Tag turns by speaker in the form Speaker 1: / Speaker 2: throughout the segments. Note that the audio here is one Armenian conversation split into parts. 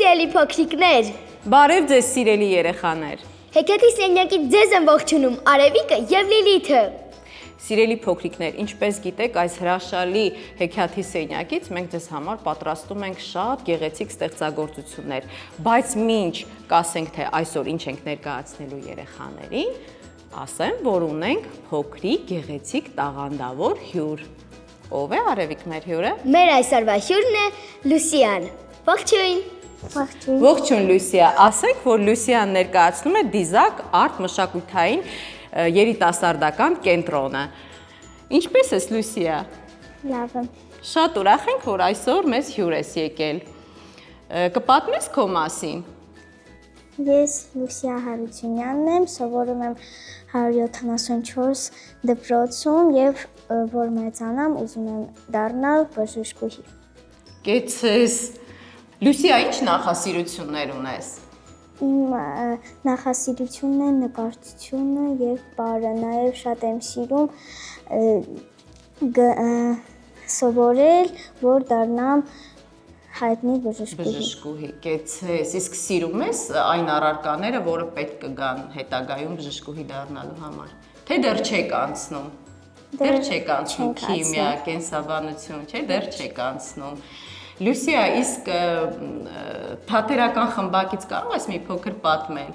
Speaker 1: սիրելի փոքրիկներ։
Speaker 2: Բարև ձեզ սիրելի երեխաներ։
Speaker 1: Հեքիաթի սենյակից ձեզ են ողջունում Արևիկը եւ Լիլիթը։
Speaker 2: Սիրելի փոքրիկներ, ինչպես գիտեք, այս հրաշալի հեքիաթի սենյակից մենք ձեզ համար պատրաստում ենք շատ գեղեցիկ ստեղծագործություններ, բայց մինչ կասենք, թե այսօր ինչ ենք ներկայացնելու երեխաներին, ասեմ, որ ունենք փոքրիկ գեղեցիկ տաղանդավոր հյուր։ Ով է Արևիկ մեր հյուրը։
Speaker 1: Մեր այսօրվա հյուրն է Լուսիան։ Ողջույն։
Speaker 2: Ողջույն Լուսիա, ասենք, որ Լուսիան ներկայացնում է Դիզակ արտ մշակութային երիտասարդական կենտրոնը։ Ինչպես ես Լուսիա։
Speaker 3: Լավ եմ։
Speaker 2: Շատ ուրախ ենք, որ այսօր մեզ հյուր ես եկել։ Կպատմես քո մասին։
Speaker 3: Ես Լուսիա Հարությունյանն եմ, սովորում եմ 174 դպրոցում եւ որ մեծանամ ուզում եմ դառնալ բժշկուհի։
Speaker 2: Կեցես։ Լուսիա, ինչ նախասիրություններ ունես։
Speaker 3: Իմ նախասիրությունն է նկարչությունը եւ բարը, նաեւ շատ եմ սիրում սովորել, որ դառնամ հայտնի բժշկուհի։
Speaker 2: Բժշկուհի, կեցես։ Իսկ սիրում ես այն առարկաները, որը պետք կգան հետագայում բժշկուհի դառնալու համար։ Թե դեռ չեք անցնում։ Դեռ չեք անցնում քիմիա, կենսաբանություն, չէ՞, դեռ չեք անցնում։ Լուսիա, իսկ թատերական խմբակից կարող ես մի փոքր պատմել։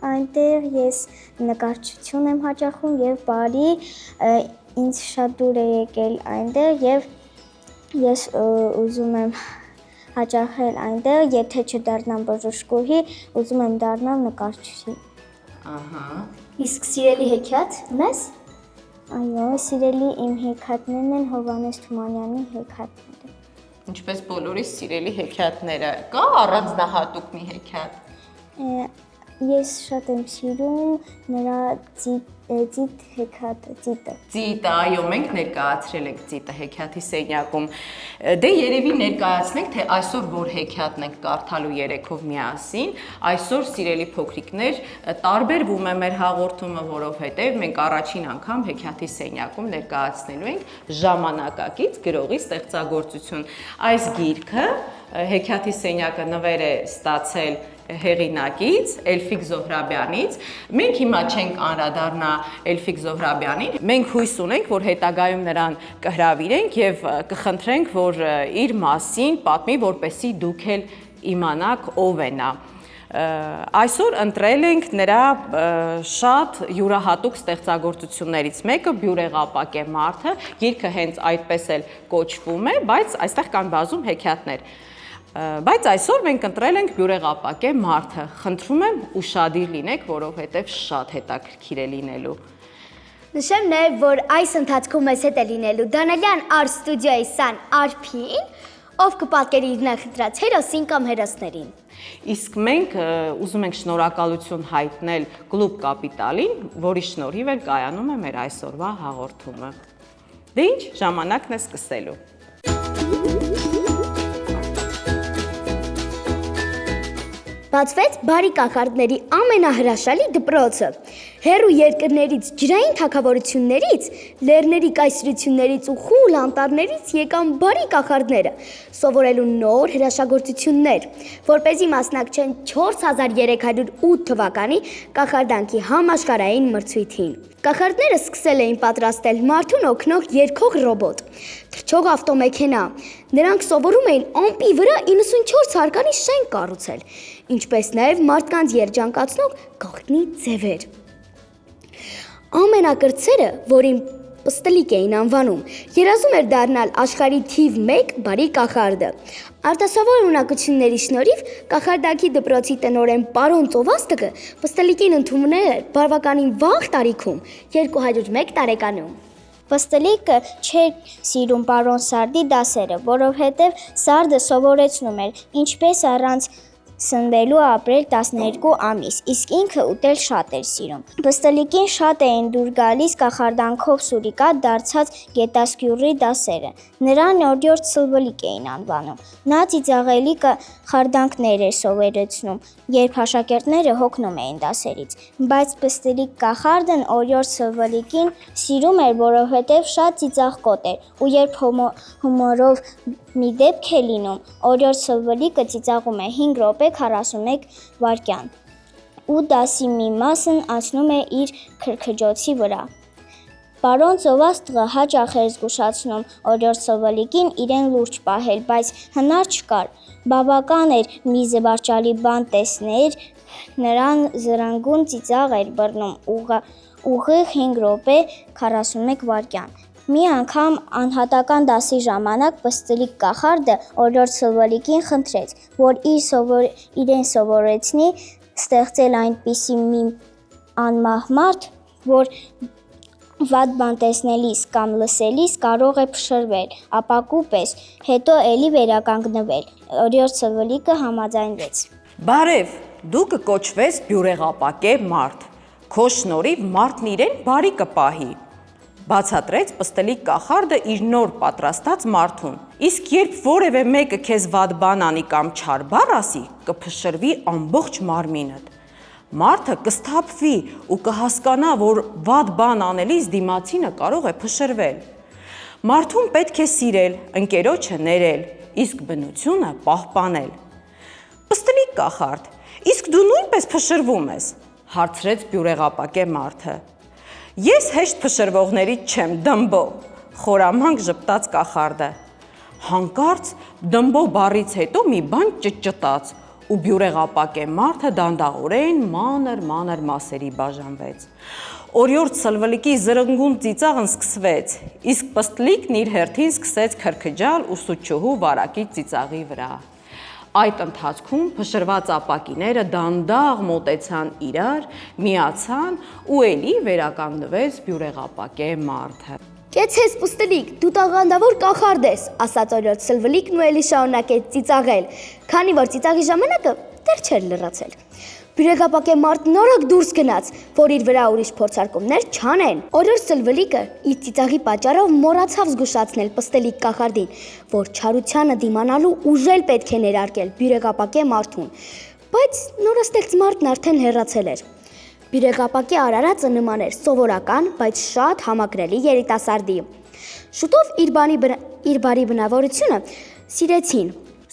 Speaker 3: Այնտեղ ես նկարչություն եմ հաճախում եւ բարի, ինձ շատ դուր է եկել այնտեղ եւ ես ուզում եմ հաճախել այնտեղ, եթե չդառնամ բժշկուհի, ուզում եմ դառնալ նկարչուհի։
Speaker 2: Ահա։
Speaker 1: Իսկ սիրելի հեքիաթ ունես։
Speaker 3: Այո, սիրելի իմ հեքիաթներն են Հովհաննես Թումանյանի հեքիաթները։
Speaker 2: Ինչպես բոլորի սիրելի հեքիաթները, կա առանձնահատուկ մի հեքիաթ։
Speaker 3: Ես շատ եմ սիրում նրա Ծիտ հեքիաթը, Ծիտը։
Speaker 2: Ծիտը, այո, մենք ներկայացրել ենք Ծիտը հեքիաթի սենյակում։ Դե երևի ներկայացնենք, թե այսօր որ հեքիաթն ենք կարդալու երեքով միասին, այսօր սիրելի փոքրիկներ, տարբերվում է մեր հաղորդումը, որովհետև մենք առաջին անգամ հեքիաթի սենյակում ներկայացնելու ենք ժամանակակից գրողի ստեղծագործություն։ Այս գիրքը հեքիաթի սենյակը նվեր է ստացել հեղինակից Էլֆիկ Զոհրաբյանից։ Մենք հիմա չենք անդրադառնա Էլֆիկ Զոհրաբյանին։ Մենք հույս ունենք, որ հետագայում նրան կհրավիրենք եւ կխնդրենք, որ իր մասին պատմի, որպեսզի դուք էլ իմանաք ով է նա։ Այսօր ընտրել ենք նրա շատ յուրահատուկ ստեղծագործություններից մեկը Բյուրեղապակե մարդը, գիրքը հենց այդպես էլ կոչվում է, բայց այստեղ կան բազում հեքիաթներ։ Բայց այսօր մենք ընտրել ենք Բյուրեղապակե մարդը։ Խնդրում եմ ուշադիր լինեք, որովհետև շատ հետաքրքիր է լինելու։
Speaker 1: Նշեմ նաև, որ այս ընթացքում մեզ հետ է լինելու Դանելյան Art Studio-ի Սան Արփին, ով կպատկերի իր նախընտրած հերոսին կամ հերոսներին։
Speaker 2: Իսկ մենք ուզում ենք շնորհակալություն հայտնել Կլուբ Կապիտալին, որի շնորհիվ էլ կայանում է մեր այսօրվա հաղորդումը։ Դե ինչ, ժամանակն է սկսելու։
Speaker 1: Բացվեց բարի կախարդների ամենահրաշալի դպրոցը։ Հեռու երկրներից, ջրային թագավորություններից, լեռների կայսրություններից ու խուլ անտառներից եկան բարի կախարդները, սովորելու նոր հրաշագործություններ, որպեսզի մասնակցեն 4308 թվականի կախարդանքի համաշխարհային մրցույթին։ Կախարդները սկսել էին պատրաստել մարդուն օգնող երգող ռոբոտ, թռչող ավտոմեքենա։ Նրանք սովորում էին ամպի վրա 94 հարկանի շենք կառուցել, ինչպես նաև մարդկանց երջանկացնող գաղտնի ձևեր։ Ամենակրտսերը, որին Պստլիկ էին անվանում, երազում էր դառնալ աշխարհի թիվ 1 բարի կախարդը։ Արտասովոր ունակությունների շնորհիվ կախարդակի դպրոցի տնօրեն պարոն Ծովաստկը Պստլիկին ընդունել էր բավականին վաղ տարիքում, 201 տարեկանում։
Speaker 3: Պստլիկը չէր սիրում պարոն Սարդի դասերը, որովհետև Սարդը սովորեցնում էր ինչպես առանց սնվելու ապրել 12 ամիս, իսկ ինքը ուտել շատ էր սիրում։ Պստլիկին շատ էին դուր գալիս կախարդանքով սուրիկատ դարձած գետասկյուռի դասերը։ Նրան օրիորդ Սլվլիկ էին անվանում։ Նա ծիծաղելի կախարդանքներ էր սովորեցնում, երբ աշակերտները հոգնում էին դասերից։ Բայց Պստլիկ կախարդն օրիորդ Սլվլիկին սիրում էր, որովհետև շատ ծիծաղկոտ էր, ու երբ հումորով մի դեպք է լինում, օրիորդ Սլվլիկը ծիծաղում է 5 րոպե 41 վայրկյան, ու դասի մի մասն անցնում է իր քրքջոցի վրա։ Պարոն Ծովաստղը հաճախ էր զգուշացնում օրիորդ Սլվլիկին իրեն լուրջ պահել, բայց հնար չկար։ Բավական էր մի զվարճալի բան տեսներ, նրան զրնգուն ծիծաղ էր բռնում ուղիղ 5 րոպե 41 վայրկյան։ Մի անգամ անհատական դասի ժամանակ Պստլիկ կախարդը օրիորդ Սլվլիկին խնդրեց, որ իրեն սովորեցնի ստեղծել այնպիսի մի անմահ մարդ, որ վատ բան տեսնելիս կամ լսելիս կարող է փշրվել, ապակու պես, հետո էլի վերականգնվել։ Օրիորդ Սլվլիկը համաձայնվեց։
Speaker 2: Բարև, դու կկոչվես բյուրեղապակե մարդ։ Քո շնորհիվ մարդն իրեն բարի կպահի։ Բացատրեց Պստլիկ կախարդը իր նոր պատրաստած մարդուն։ Իսկ երբ որևէ մեկը քեզ վատ բան անի կամ չար բառ ասի, կփշրվի ամբողջ մարմինդ։ Մարդը կսթափվի ու կհասկանա, որ վատ բան անելիս դիմացինը կարող է փշրվել։ Մարդուն պետք է սիրել, ընկերոջը ներել, իսկ բնությունը պահպանել։ Պստլիկ կախարդ, իսկ դու նույնպես փշրվում ես, հարցրեց բյուրեղապակե մարդը։ Ես հեշտ փշրվողներից չեմ, դմբո, խորամանկ ժպտաց կախարդը։ Հանկարծ դմբո բառից հետո մի բան ճտճտաց, ու բյուրեղապակե մարդը դանդաղորեն մանր մասերի բաժանվեց։ Օրիորդ Սլվլիկի զրնգուն ծիծաղն սկսվեց, իսկ Պստլիկն իր հերթին սկսեց քրքջալ ուսուցչուհու վարակի ծիծաղի վրա։ Այդ ընթացքում փշրված ապակիները դանդաղ մոտեցան իրար, միացան ու էլի վերականգնվեց բյուրեղապակե մարդը։
Speaker 1: Կեցես Պստլիկ, դու տաղանդավոր կախարդ ես, ասաց օրիորդ Սլվլիկն ու էլի շարունակեց ծիծաղել, քանի որ ծիծաղի ժամանակը դեռ չէր լրացել։ Բյուրեղապակե մարդն նորակ դուրս գնաց, որ իր վրա ուրիշ փորձարկումներ չանեն։ Օրիորդ Սլվլիկը իր ծիծաղի պատճառով մոռացավ զգուշացնել Պստլիկ կախարդին, որ չարությանը դիմանալու ուժել պետք է ներարկել բյուրեղապակե մարդուն, բայց նորաստեղծ մարդն արդեն հեռացել էր։ Բյուրեղապակե արարածը նման էր սովորական, բայց շատ համակրելի երիտասարդի։ Շուտով իր բարի բնավորությունը սիրեցին,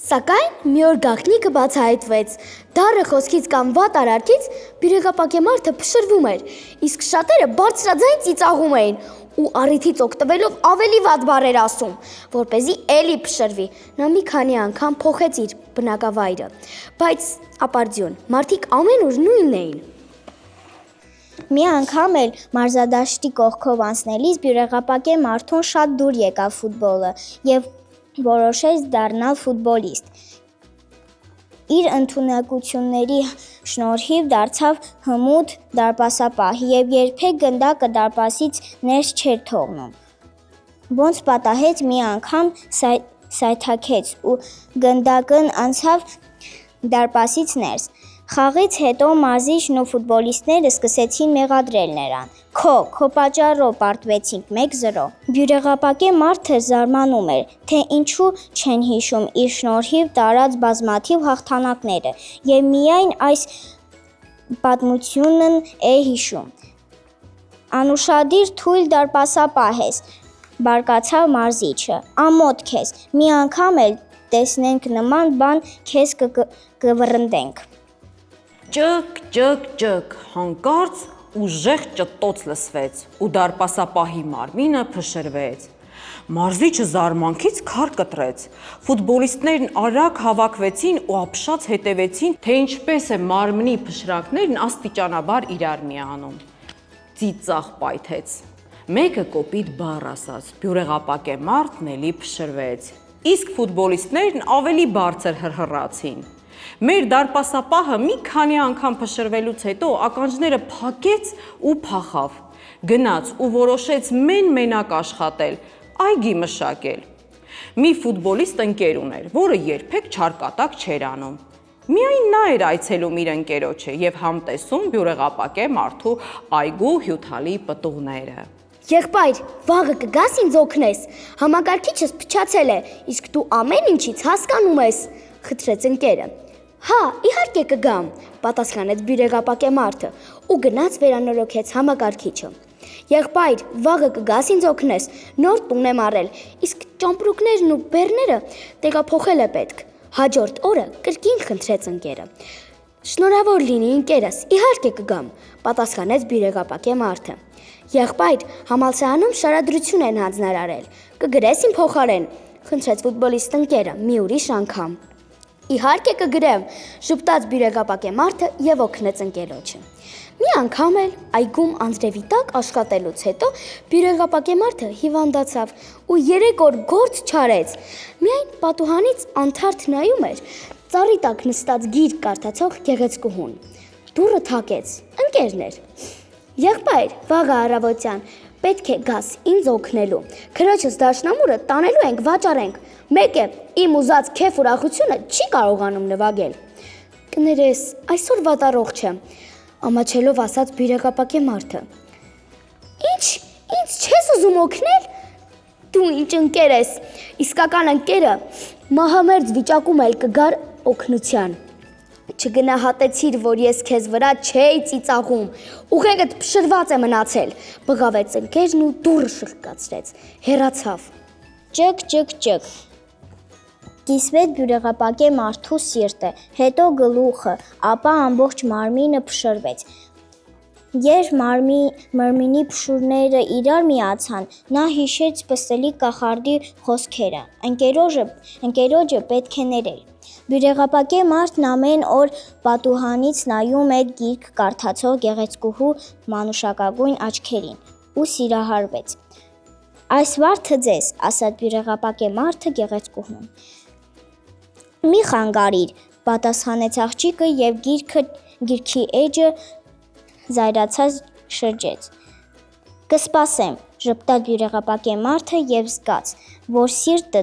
Speaker 1: սակայն մի օր գաղտնիքը բացահայտվեց։ Դառը խոսքից կամ վատ արարքից բյուրեղապակե մարդը փշրվում էր, իսկ շատերը բարձրաձայն ծիծաղում էին ու առիթից օգտվելով ավելի վատ բառեր ասում, որպեսզի էլի փշրվի։ Նա մի քանի անգամ փոխեց իր բնակավայրը, բայց ապարդյուն, մարդիկ ամեն օր նույնն էին։
Speaker 3: Մի անգամ էլ մարզադաշտի կողքով անցնելիս բյուրեղապակե մարդուն շատ դուր եկավ ֆուտբոլը և որոշեց դառնալ ֆուտբոլիստ։ Իր ընդունակությունների շնորհիվ դարձավ հմուտ դարպասապահ և երբեք գնդակը դարպասից ներս չէր թողնում։ Ոնց պատահեց մի անգամ սայթաքեց ու գնդակն անցավ դարպասից ներս։ Խաղից հետո մարզիչն ու ֆուտբոլիստները սկսեցին մեղադրել նրան։ Քո պատճառով պարտվեցինք 1-0։ Բյուրեղապակե մարդը զարմանում էր, թե ինչու չեն հիշում իր շնորհիվ տարած բազմաթիվ հաղթանակները, և միայն այս պատմությունն է հիշում։ Անուշադիր թույլ դարպասապահ ես, բարկացավ մարզիչը, ամոթ քեզ, մի անգամ էլ տեսնենք նման բան քեզ կվռնդենք։
Speaker 2: Ճկ, հանկարծ ուժեղ ճտտոց լսվեց ու դարպասապահի մարմինը փշրվեց։ Մարզիչը զարմանքից քար կտրեց։ Ֆուտբոլիստներն արագ հավաքվեցին ու ապշած հետևեցին, թե ինչպես է մարմնի փշրանքներն աստիճանաբար իրար միանում։ Ծիծաղ պայթեց։ Մեկը կոպիտ բառ ասաց, բյուրեղապակե մարդն էլի փշրվեց, իսկ ֆուտբոլիստներն ավելի բարձր հռհռացին։ Մեր դարպասապահը մի քանի անգամ փշրվելուց հետո ականջները փակեց ու փախավ, գնաց ու որոշեց մենակ աշխատել, այգի մշակել։ Մի ֆուտբոլիստ ընկեր ուներ, որը երբեք չարկատակ չէր անում։ Միայն նա էր այցելում իր ընկերոջը եւ համտեսում բյուրեղապակե մարդու այգու հյութալի պտուղները։
Speaker 1: Եղբայր, վաղը կգաս ինձ օգնես։ Համակարգիչս փչացել է, իսկ դու ամեն ինչից հասկանում ես, խնդրեց ընկերը։ Հա, իհարկե կգամ, պատասխանեց բյուրեղապակե մարդը ու գնաց վերանորոգեց համակարգիչը։ Եղբայր, վաղը կգաս ինձ օգնես, նոր տուն եմ առել, իսկ ճամպրուկներն ու բեռները տեղափոխել է պետք։ Հաջորդ օրը կրկին խնդրեց ընկերը։ Շնորհավոր լինի ընկերս, իհարկե կգամ, պատասխանեց բյուրեղապակե մարդը։ Եղբայր, համալսարանում շարադրություն են հանձնարարել, կգրես իմ փոխարեն, խնդրեց ֆուտբոլիստ ընկերը մի ուրիշ անգամ։ Իհարկե կգրեմ, ժպտաց բյուրեղապակե մարդը եւ օգնեց ընկերոջը։ Մի անգամ էլ այգում անձրևի տակ աշխատելուց հետո բյուրեղապակե մարդը հիվանդացավ ու 3 օր գործ չարեց։ Միայն պատուհանից անթարթ նայում էր ծառի տակ նստած գիրք կարդացող գեղեցկուհուն։ Դուռը թակեց, ընկերն էր։ Եղբայր, վաղը առավոտյան պետք է գաս ինձ օգնելու։ Քրոջս դաշնամուրը տանելու ենք, վաճառենք։ Մեկ է, իմ ուզած քեֆ ուրախությունը չի կարողանում նվագել։ Կներես, այսօր վատառողջ եմ, ամաչելով ասաց բյուրեղապակե մարդը։ Ինչ չես ուզում օգնել։ Դու ինչ ընկեր ես, իսկական ընկերը մահամերձ վիճակում էլ կգար օգնության։ Չգնահատեցիր, որ ես քեզ վրա չէի ծիծաղում, ուղեղդ փշրված է մնացել, բղավեց ընկերն ու դուռը շրկացրեց, հեռացավ։
Speaker 3: Ճկ, կիսվեց բյուրեղապակե մարդու սիրտը, հետո գլուխը, ապա ամբողջ մարմինը փշրվեց։ Երբ մարմինի փշուրները իրար միացան, նա հիշեց Պստլիկ կախարդի խոսքերը. ընկերոջը պետք է ներել։ Բյուրեղապակե մարդն ամեն օր պատուհանից նայում էր գիրք կարդացող գեղեցկուհու մանուշակագույն աչքերին ու սիրահարվեց։ Այս վարդը ձեզ, ասաց բյուրեղապակե մարդը գեղեցկուհուն։ Մի խանգարիր, պատասխանեց աղջիկը եւ գիրքի էջը զայրացած շրջեց։ Կսպասեմ, ժպտաց բյուրեղապակե մարդը եւ զգաց, որ սիրտը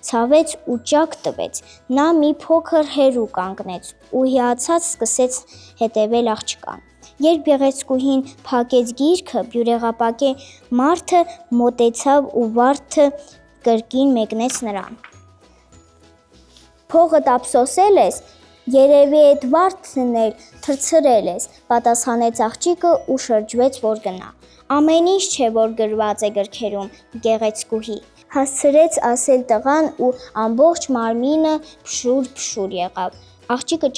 Speaker 3: ցավեց ու ճաք տվեց։ Նա մի փոքր հեռու կանգնեց ու հիացած սկսեց հետևել աղջկան։ Երբ գեղեցկուհին փակեց գիրքը, բյուրեղապակե մարդը մոտեցավ ու վարդը կրկին մեկնեց նրան։ Փողդ ափսոսել ես, երևի այդ վարդն էլ թրցրել ես, պատասխանեց աղջիկը ու շրջվեց, որ գնա։ Ամեն ինչ չէ, որ գրված է գրքերում, գեղեցկուհի, հասցրեց ասել տղան ու ամբողջ մարմինը փշուր եղավ։ Աղջիկը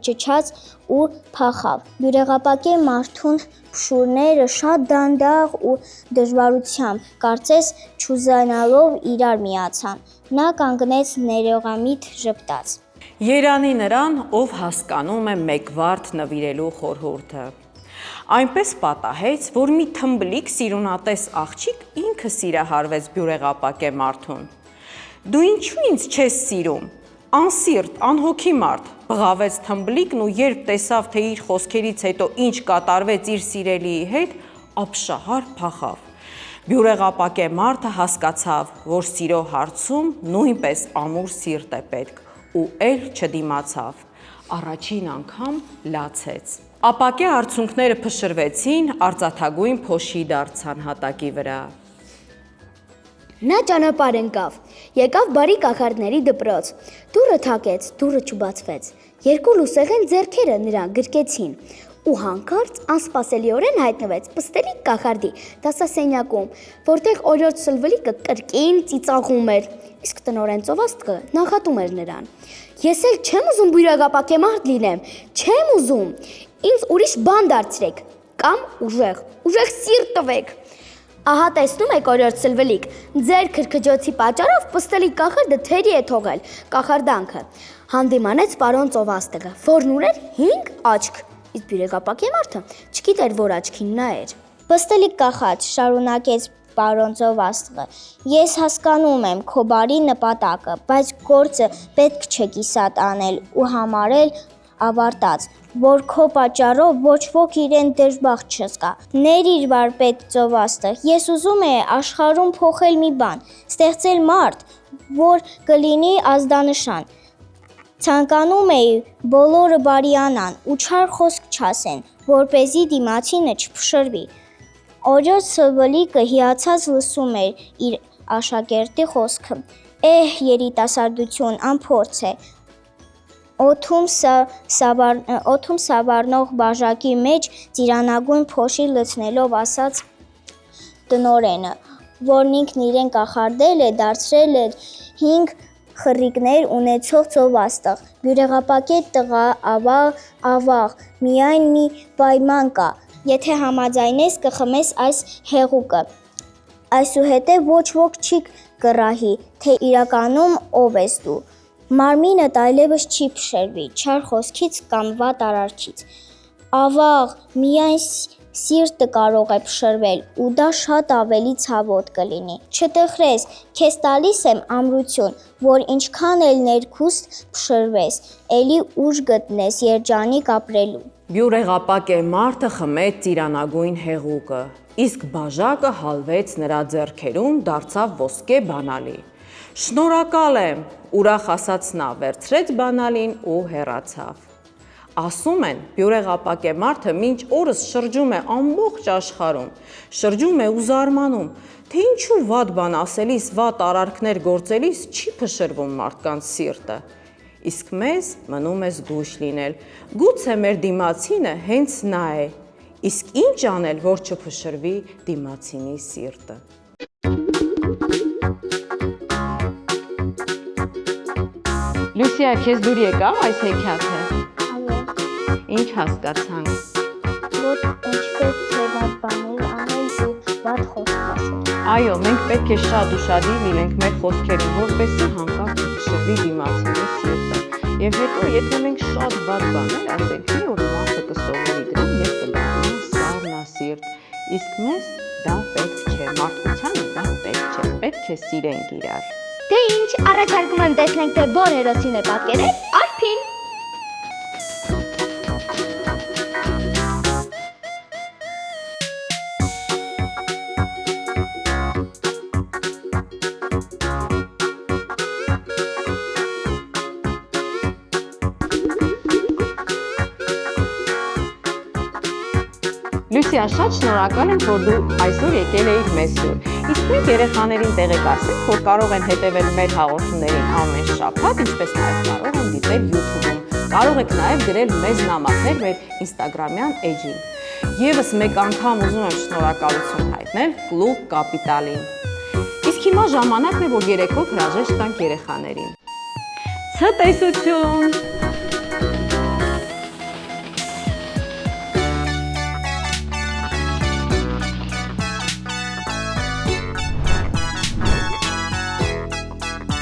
Speaker 3: ճչաց ու փախավ։ Բյուրեղապակե մարդուն փշուրները շատ դանդաղ ու դժվարությամբ, կարծես չուզանալով իրար միացան։ Նա կանգնեց ներողամիտ ժպտաց։
Speaker 2: Երանի նրան, ով հասկանում է մեկ վարդ նվիրելու խորհուրդը։ Այնպես պատահեց, որ մի թմբլիկ սիրունատես աղջիկ ինքը սիրահարվեց բյուրեղապակե մարդուն։ Դու ինչու ինձ չես սիրում։ Անսիրտ, անհոգի մարդ, բղավեց թմբլիկն ու երբ տեսավ, թե իր խոսքերից հետո ինչ կատարվեց իր սիրելիի հետ, ապշահար փախավ։ Բյուրեղապակե մարդը հասկացավ, որ սիրո հարցում նույնպես ամուր սիրտ է պետք ու էլ չդիմացավ։ Առաջին անգամ լացեց։ Ապակե արցունքները փշրվեցին, արծաթագույն փոշի դարձան հատակի վրա։
Speaker 1: Նա ճանապարհ ընկավ, եկավ բարի կախարդների դպրոց, դուռը թակեց, դուռը չբացվեց, երկու լուսեղեն ձեռքերը նրան գրկեցին ու հանկարծ անսպասելիորեն հայտնվեց Պստլիկ կախարդի դասասենյակում, որտեղ օրիորդ Սլվլիկը կրկին ծիծաղում էր, իսկ տնօրեն Ծովաստղը նախատում էր նրան։ Ես էլ չեմ ուզում բյուրեղապակե մարդ լինեմ, չեմ ուզում, ինձ ուրիշ բան դարձրեք, կամ ուժեղ սիրտ տվեք։ Ահա տեսնում եք օրիորդ Սլվլիկ, ձեր քրքջոցի պատճառով Պստլիկ կախարդը թերի է թողել կախարդանքը։ Հանդիմանեց պարոն Ծովաստղը, որն ուներ 5 աչք, իսկ բյուրեղապակե մարդը չգիտեր, որ աչքին նայեր։
Speaker 3: Պստլիկ կախարդ, շարունակեց պարոն Ծովաստղը, ես հասկանում եմ քո բարի նպատակը, բայց գործը պետք չէ կիսատ անել ու համարել ավարտած, որ քո պատճառով ոչ ոք իրեն դժբախտ չզգա։ Ներիր վարպետ Ծովաստղ, ես ուզում եմ աշխարհում փոխել մի բան, ստեղծել մարդ, որ կլինի ազդանշան, Ցանկանում էի բոլորը բարիանան ու չար խոսք չասեն, որպեսզի դիմացինը չփշրվի։ Օրիոս Սվլիկը հիացած լսում էր իր աշակերտի խոսքը։ Երիտասարդություն անփորձ է։ Օդում սավառնող բաժակի մեջ ծիրանագույն փոշի լցնելով ասաց տնօրենը, որն ինքն իրեն կախարդել է, դարձրել էր 5 խռիկներ ունեցող ծովաստղ։ Բյուրեղապակետ տղա, ավաղ, միայն մի պայման կա, եթե համաձայնես կխմես այս հեղուկը։ Այսուհետև ոչ ոք չի կռահի, թե իրականում ով ես դու։ Մարմինդ այլևս չի փշրվի, չար խոսքից կամ վատ արարքից։ Ավաղ, միայն սիրտը կարող է փշրվել ու դա շատ ավելի ցավոտ կլինի։ Չտխրես, քեզ տալիս եմ ամրություն, որ ինչքան էլ ներքուստ փշրվես, էլի ուժ գտնես երջանիկ ապրելու։
Speaker 2: Բյուրեղապակ է մարդը խմեց ծիրանագույն հեղուկը, իսկ բաժակը հալվեց նրա ձեռքերում, դարձավ ոսկե բանալի։ Շնորհակալ եմ, ուրախ ասաց նա, վերցրեց բանալին ու հեռացավ։ Ասում են, բյուրեղապակ է մարդը մինչ օրս շրջում է ամբողջ աշխարհում, շրջում է ու զարմանում, թե ինչու վատ բան ասելիս, վատ արարքներ գործելիս չի փշրվում մարդկանց սիրտը։ Իսկ մեզ մնում է զգույշ լինել, գուցե մեր դիմացինը հենց նա է, իսկ ինչ անել, որ չփշրվի դիմացինի սիրտը։ Լուսիա, քեզ դուր եկավ այս հեքիաթը։ Ինչ հասկացանք։
Speaker 3: Որ ինչպես թե վատ բաներ անել ու վատ խոսք ասել։
Speaker 2: Այո, մենք պետք է շատ ուշադիր լինենք մեր խոսքերին, որպեսզի հանկարծ չփշրվի դիմացինի սիրտը։ Եվ հետո, եթե մենք շատ վատ բաներ ասենք, մի օր մարդը կսովորի դրան եւ կդառնա սառնասիրտ։ Իսկ մեզ դա պետք չէ, մարդկությանը դա պետք չէ, պետք է սիրենք իրար։
Speaker 1: Դե ինչ, առաջարկում եմ տեսնենք, թե որ հերոսին է պատկերել Արփին։
Speaker 2: Լուսիա, շատ շնորհակալ եմ, որ դու այսօր եկել էիր մեզ սուր։ Իսկ մենք երեխաներին տեղեկացրենք, որ կարող են հետևել մեր հաղորդումներին ամեն շաբաթ, ինչպես նաև կարող են դիտել YouTube-ում։ Կարող եք նաև գրել մեզ նամակներ մեր Instagram-յան էջին։ Եվս մեկ անգամ ուզում եմ շնորհակալություն հայտնել Կլուբ Կապիտալին։ Իսկ հիմա ժամանակն է, որ երեքով հրաժեշտ տանք երեխաներին։ Ցտեսություն։